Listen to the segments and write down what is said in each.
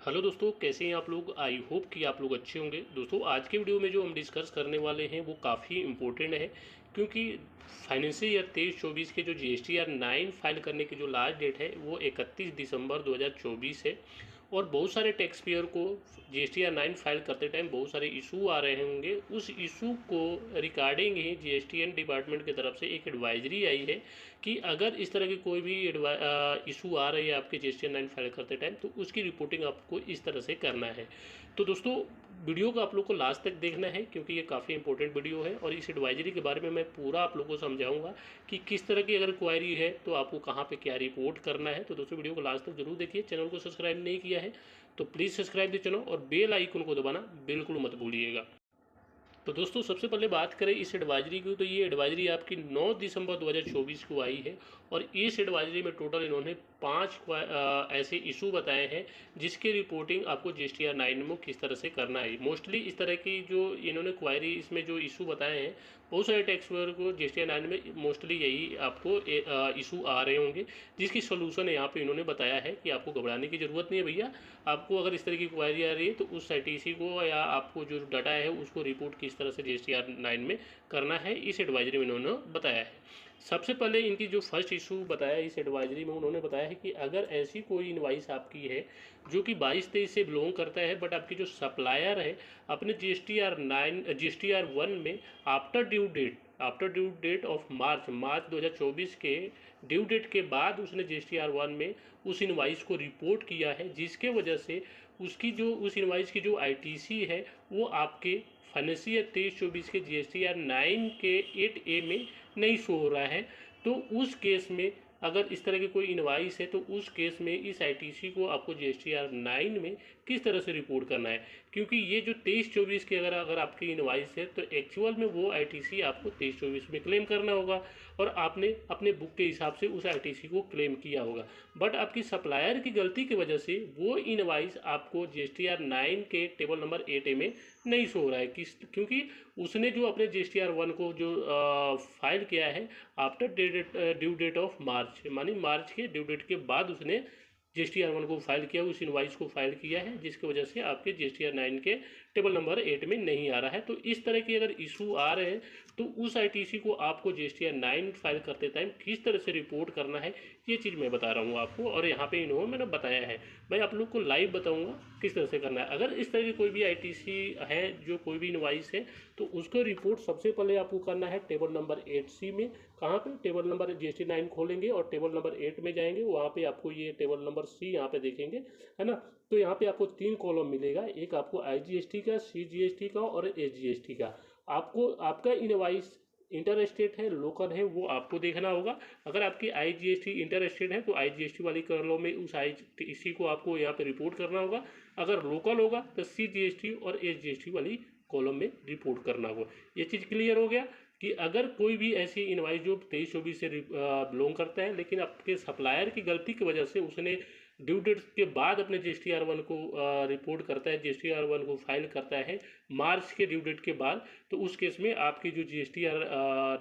Hello दोस्तों, कैसे हैं आप लोग। आई होप कि आप लोग अच्छे होंगे। दोस्तों, आज के वीडियो में जो हम डिस्कस करने वाले हैं वो काफ़ी इम्पोर्टेंट है, क्योंकि फाइनेंशियल ईयर 23-24 के जो GSTR 9 फाइल करने की जो लास्ट डेट है वो 31 दिसंबर 2024 है। और बहुत सारे टैक्स पेयर को GSTR 9 फाइल करते टाइम बहुत सारे इशू आ रहे होंगे। उस इशू को रिगार्डिंग ही GSTN डिपार्टमेंट की तरफ से एक एडवाइजरी आई है कि अगर इस तरह की कोई भी इशू आ रही है आपके GSTR 9 फाइल करते टाइम, तो उसकी रिपोर्टिंग आपको इस तरह से करना है। तो दोस्तों, वीडियो को आप लोग को लास्ट तक देखना है, क्योंकि ये काफ़ी इंपॉर्टेंट वीडियो है और इस एडवाइजरी के बारे में मैं पूरा आप लोगों को समझाऊंगा कि किस तरह की अगर क्वायरी है तो आपको कहाँ पे क्या रिपोर्ट करना है। तो दोस्तों, वीडियो को लास्ट तक जरूर देखिए। चैनल को सब्सक्राइब नहीं किया है तो प्लीज़ सब्सक्राइब द चैनल और बेल आइकन को दबाना बिल्कुल मत भूलिएगा। तो दोस्तों, सबसे पहले बात करें इस एडवाइजरी की, तो ये एडवाइजरी आपकी 9 दिसंबर 2024 को आई है। और इस एडवाइजरी में टोटल इन्होंने 5 ऐसे इशू बताए हैं जिसकी रिपोर्टिंग आपको GSTR 9 में किस तरह से करना है। मोस्टली इस तरह की जो इन्होंने क्वायरी इसमें जो इशू बताए हैं, बहुत सारे टैक्स पेयर को GSTR 9 में मोस्टली यही आपको इशू आ रहे होंगे, जिसकी सोल्यूशन यहाँ पे इन्होंने बताया है कि आपको घबराने की ज़रूरत नहीं है भैया। आपको अगर इस तरह की क्वायरी आ रही है तो उस ITC को या आपको जो डाटा है उसको रिपोर्ट किस तरह से GSTR 9 में करना है, इस एडवाइजरी में उन्होंने बताया है। सबसे पहले इनकी जो फर्स्ट इशू बताया इस एडवाइजरी में, उन्होंने बताया है कि अगर ऐसी कोई इनवाइस आपकी है जो कि 22-23 से बिलोंग करता है, बट आपकी जो सप्लायर है अपने GSTR 1 में after due date of March 2024 के ड्यू डेट के बाद उसने GSTR 1 में उस इनवाइस को रिपोर्ट किया है, जिसके वजह से उसकी जो उस इनवाइस की जो ITC है वो आपके फाइनेंशियल 23-24 के GSTR 9 के 8A में नहीं शो हो रहा है। तो उस केस में अगर इस तरह की कोई इनवाइस है तो उस केस में इस ITC को आपको GSTR 9 में किस तरह से रिपोर्ट करना है, क्योंकि ये जो 23-24 की अगर आपकी इनवाइस है तो एक्चुअल में वो ITC आपको 23-24 में क्लेम करना होगा और आपने अपने बुक के हिसाब से उस ITC को क्लेम किया होगा। बट आपकी सप्लायर की गलती की वजह से वो इनवाइस आपको GSTR 9 के टेबल नंबर 8A में नहीं शो हो रहा है, क्योंकि उसने जो अपने GSTR 1 को जो फाइल किया है after due date of March, मानी मार्च के ड्यू डेट के बाद उसने GSTR 1 को फाइल किया, उस इनवाइस को फाइल किया है, जिसकी वजह से आपके GSTR 9 के टेबल नंबर 8 में नहीं आ रहा है। तो इस तरह के अगर इशू आ रहे हैं तो उस ITC को आपको GSTR 9 फाइल करते टाइम किस तरह से रिपोर्ट करना है, ये चीज़ मैं बता रहा हूँ आपको। और यहाँ पे इन्होंने मैंने बताया है, मैं आप लोग को लाइव बताऊँगा किस तरह से करना है। अगर इस तरह की कोई भी ITC है, जो कोई भी इनवाइस है, तो उसको रिपोर्ट सबसे पहले आपको करना है टेबल नंबर 8C में। कहाँ पे? टेबल नंबर GST 9 खोलेंगे और टेबल नंबर 8 में जाएंगे, वहाँ पे आपको ये टेबल नंबर C यहाँ पे देखेंगे, है ना। तो यहाँ पे आपको 3 कॉलम मिलेगा, एक आपको IGST का, CGST का और SGST का। आपको आपका इनवाइस इंटर स्टेट है, लोकल है, वो आपको देखना होगा। अगर आपकी IGST इंटर स्टेट है तो IGST वाली कॉलम में उस ITC को आपको यहाँ पे रिपोर्ट करना होगा। अगर लोकल होगा तो CGST और SGST वाली कॉलम में रिपोर्ट करना होगा। ये चीज़ क्लियर हो गया कि अगर कोई भी ऐसी इनवाइस जो 23-24 से बिलोंग करता है, लेकिन आपके सप्लायर की गलती की वजह से उसने ड्यू डेट के बाद अपने GSTR 1 को रिपोर्ट करता है, GSTR 1 को फाइल करता है मार्च के ड्यू डेट के बाद, तो उस केस में आपकी जो GSTR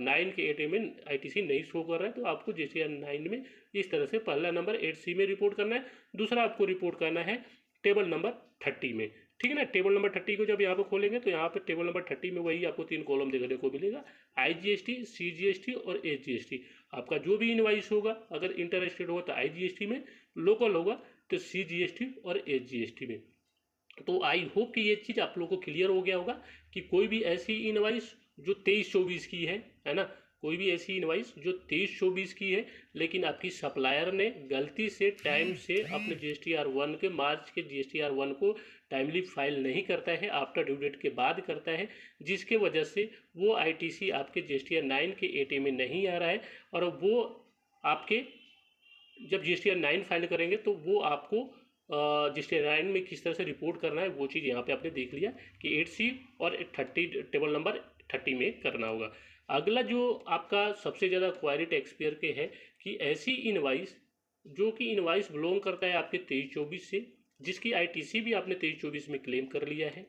9 के 8A में ITC नहीं शो कर रहा है, तो आपको GSTR 9 में इस तरह से पहला नंबर 8C में रिपोर्ट करना है, दूसरा आपको रिपोर्ट करना है टेबल नंबर 30 में। ठीक है ना। टेबल नंबर 30 को जब यहाँ पे खोलेंगे तो यहाँ पे टेबल नंबर 30 में वही आपको 3 कॉलम देखने को मिलेगा, IGST, CGST और SGST। आपका जो भी इनवाइस होगा, अगर इंटर स्टेट होगा तो IGST में, लोकल होगा तो CGST और SGST में। तो आई होप कि ये चीज़ आप लोगों को क्लियर हो गया होगा कि कोई भी ऐसी इनवाइस जो 23-24 की है ना, कोई भी ऐसी इनवाइस जो 23-24 की है, लेकिन आपकी सप्लायर ने गलती से टाइम से अपने GSTR 1 के मार्च के GSTR 1 को टाइमली फाइल नहीं करता है, आफ्टर ड्यू डेट के बाद करता है, जिसके वजह से वो ITC आपके GSTR 9 के 8A में नहीं आ रहा है। और वो आपके जब GSTR 9 फाइल करेंगे तो वो आपको GSTR 9 में किस तरह से रिपोर्ट करना है, वो चीज़ यहाँ पे आपने देख लिया कि 8C और 30 टेबल नंबर 30 में करना होगा। अगला जो आपका सबसे ज़्यादा क्वायरी टैक्स पेयर के है कि ऐसी इनवाइस जो कि इनवाइस बिलोंग करता है आपके 23-24 से, जिसकी ITC भी आपने 23-24 में क्लेम कर लिया है,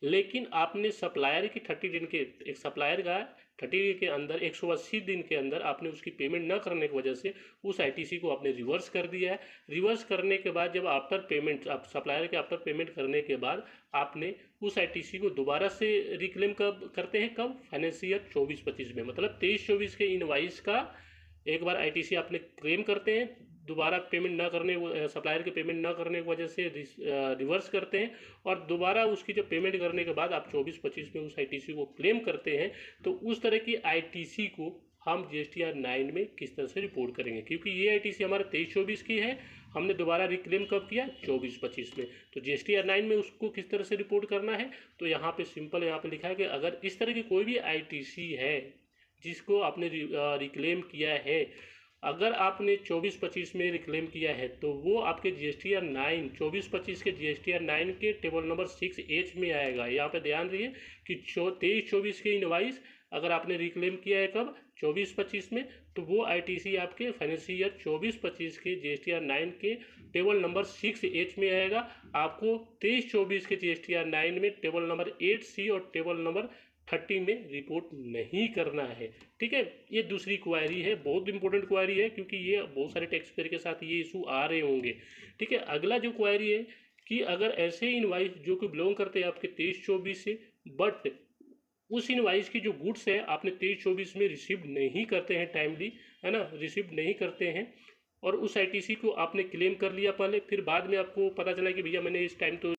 लेकिन आपने सप्लायर की 30 दिन के, एक सप्लायर का 30 के अंदर 180 दिन के अंदर आपने उसकी पेमेंट न करने की वजह से उस आईटीसी को आपने रिवर्स कर दिया है। रिवर्स करने के बाद जब आफ्टर पेमेंट, आप सप्लायर के आफ्टर पेमेंट करने के बाद आपने उस आईटीसी को दोबारा से रिक्लेम कब करते हैं, कब, फाइनेंशियल 24-25 में, मतलब 23-24 के इनवाइस का एक बार आईटीसी आपने क्लेम करते हैं, दोबारा पेमेंट ना करने, सप्लायर के पेमेंट ना करने की वजह से रिवर्स करते हैं, और दोबारा उसकी जब पेमेंट करने के बाद आप 24-25 में उस आईटीसी को क्लेम करते हैं, तो उस तरह की आईटीसी को हम जीएसटीआर 9 में किस तरह से रिपोर्ट करेंगे, क्योंकि ये आईटीसी हमारा 23-24 की है, हमने दोबारा रिक्लेम कब किया, 24-25 में, तो जीएसटीआर 9 में उसको किस तरह से रिपोर्ट करना है। तो यहाँ पे सिंपल यहाँ पे लिखा है कि अगर इस तरह की कोई भी आईटीसी है जिसको आपने रिक्लेम किया है, अगर आपने 24-25 में रिक्लेम किया है, तो वो आपके जीएसटीआर 9 24-25 के जीएसटीआर 9 के टेबल नंबर 6H में आएगा। यहाँ पे ध्यान रखिए कि 23-24 के इनवाइस अगर आपने रिक्लेम किया है कब, 24-25 में, तो वो आईटीसी आपके फाइनेंशियल ईयर 24-25 के जीएसटीआर 9 के टेबल नंबर 6H में आएगा। आपको 23-24 के जीएसटीआर 9 में टेबल नंबर 8C और टेबल नंबर 30 में रिपोर्ट नहीं करना है। ठीक है, ये दूसरी क्वायरी है, बहुत इंपॉर्टेंट क्वायरी है, क्योंकि ये बहुत सारे टैक्स पेयर के साथ ये इशू आ रहे होंगे। ठीक है, अगला जो क्वायरी है कि अगर ऐसे इनवाइस जो कि बिलोंग करते हैं आपके 23-24 से, बट उस इनवाइस की जो गुड्स है आपने 23-24 में रिसीव नहीं करते हैं टाइमली, है ना, रिसीव नहीं करते हैं, और उस आईटीसी को आपने क्लेम कर लिया पहले, फिर बाद में आपको पता चला कि भैया मैंने इस टाइम तो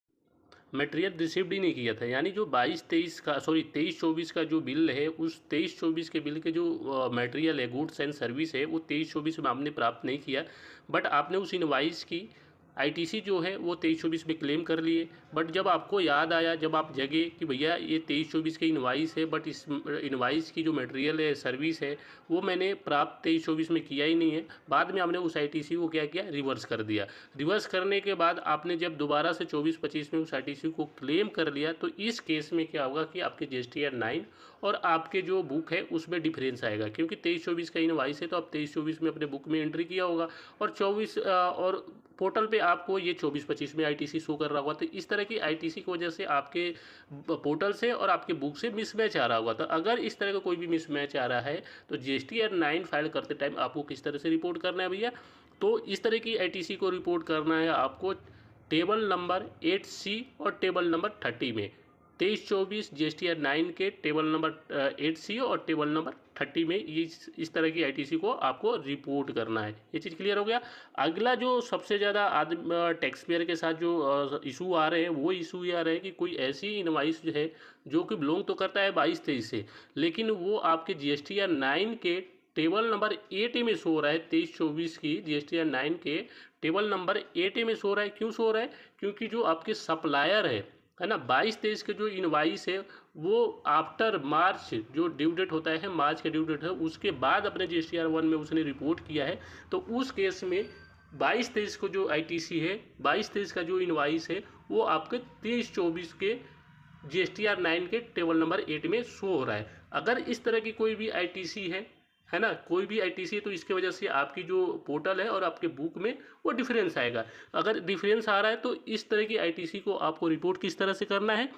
मटेरियल रिसीव्ड ही नहीं किया था, यानी जो 23-24 का जो बिल है, उस 23-24 के बिल के जो मटेरियल है, गुड्स एंड सर्विस है, वो 23-24 में आपने प्राप्त नहीं किया, बट आपने उस इनवाइस की आईटीसी जो है वो 23-24 में क्लेम कर लिए। बट जब आपको याद आया, जब आप जगे कि भैया ये 23-24 के इनवाइस है, बट इस इनवाइस की जो मटेरियल है, सर्विस है, वो मैंने प्राप्त 23-24 में किया ही नहीं है, बाद में आपने उस आईटीसी को क्या किया, रिवर्स कर दिया। रिवर्स करने के बाद आपने जब दोबारा से 24-25 में उस आईटीसी को क्लेम कर लिया, तो इस केस में क्या होगा कि आपके जीएसटीआर 9 और आपके जो बुक है उसमें डिफरेंस आएगा, क्योंकि 23-24 का इनवाइस है तो आप 23-24 में अपने बुक में एंट्री किया होगा, और 24 और पोर्टल पे आपको ये 24-25 में आईटीसी शो कर रहा होगा। तो इस तरह की आईटीसी की वजह से आपके पोर्टल से और आपके बुक से मिसमैच आ रहा होगा। तो अगर इस तरह का कोई भी मिसमैच आ रहा है, तो जीएसटीआर 9 फाइल करते टाइम आपको किस तरह से रिपोर्ट करना है भैया, तो इस तरह की आईटीसी को रिपोर्ट करना है आपको टेबल नंबर 8C और टेबल नंबर 30 में, 23-24 जीएसटीआर 9 के टेबल नंबर 8C और टेबल नंबर 30 में इस तरह की आईटीसी को आपको रिपोर्ट करना है। ये चीज़ क्लियर हो गया। अगला जो सबसे ज़्यादा टैक्स पेयर के साथ जो इशू आ रहे हैं, वो इशू ये आ रहे हैं कि कोई ऐसी इनवाइस जो है जो कि बिलोंग तो करता है 22-23 से, लेकिन वो आपके जीएसटीआर 9 के टेबल नंबर 8 में शो हो रहा है, 23-24 की जीएसटीआर 9 के टेबल नंबर 8 में शो हो रहा है। क्यों शो हो रहा है, क्योंकि जो आपके सप्लायर है ना, 22-23 के जो इनवाइस है वो आफ्टर मार्च, जो ड्यू डेट होता है, मार्च का ड्यू डेट है, उसके बाद अपने जीएसटीआर 1 में उसने रिपोर्ट किया है। तो उस केस में 22-23 को जो आईटीसी है, 22-23 का जो इनवाइस है, वो आपके 23-24 के जीएसटीआर 9 के टेबल नंबर 8 में शो हो रहा है। अगर इस तरह की कोई भी आईटीसी है ना, कोई भी आईटीसी है, तो इसके वजह से आपकी जो पोर्टल है और आपके बुक में वो डिफरेंस आएगा। अगर डिफरेंस आ रहा है तो इस तरह की आईटीसी को आपको रिपोर्ट किस तरह से करना है,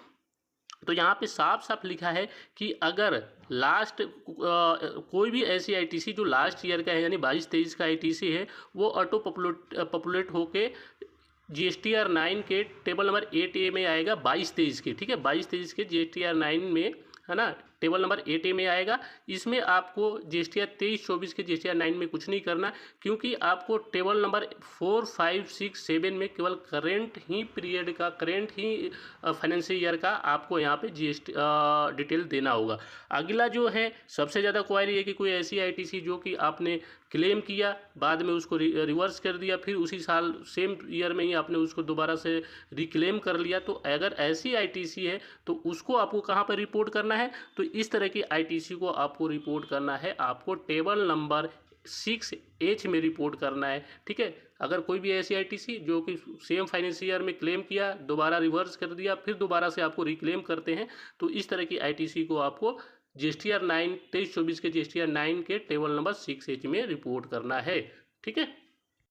तो यहाँ पे साफ साफ लिखा है कि अगर लास्ट कोई भी ऐसी आईटीसी जो लास्ट ईयर का है, यानी 22-23 का आईटीसी है, वो ऑटो पॉपुलेट होके जीएसटीआर 9 के टेबल नंबर 8A में आएगा 22-23 के। ठीक है, 22-23 के जीएसटीआर 9 में, है ना, टेबल नंबर 8A में आएगा। इसमें आपको जीएसटीआर 23-24 के जीएसटीआर 9 में कुछ नहीं करना, क्योंकि आपको टेबल नंबर 4, 5, 6, 7 में केवल करेंट ही पीरियड का, करेंट ही फाइनेंशियल ईयर का आपको यहाँ पे जीएसटी डिटेल देना होगा। अगला जो है सबसे ज़्यादा क्वायरी है कि कोई ऐसी आईटीसी जो कि आपने क्लेम किया, बाद में उसको रिवर्स कर दिया, फिर उसी साल सेम ईयर में ही आपने उसको दोबारा से रिक्लेम कर लिया। तो अगर ऐसी आईटीसी है तो उसको आपको कहाँ पर रिपोर्ट करना है, तो इस तरह की आईटीसी को आपको रिपोर्ट करना है, आपको टेबल नंबर 6H में रिपोर्ट करना है। ठीक है, अगर कोई भी ऐसी आईटीसी जो कि सेम फाइनेंशियल ईयर में क्लेम किया, दोबारा रिवर्स कर दिया, फिर दोबारा से आपको रिक्लेम करते हैं, तो इस तरह की आईटीसी को आपको जीएसटीआर 9 23-24 के जीएसटीआर 9 के टेबल नंबर 6H में रिपोर्ट करना है। ठीक है।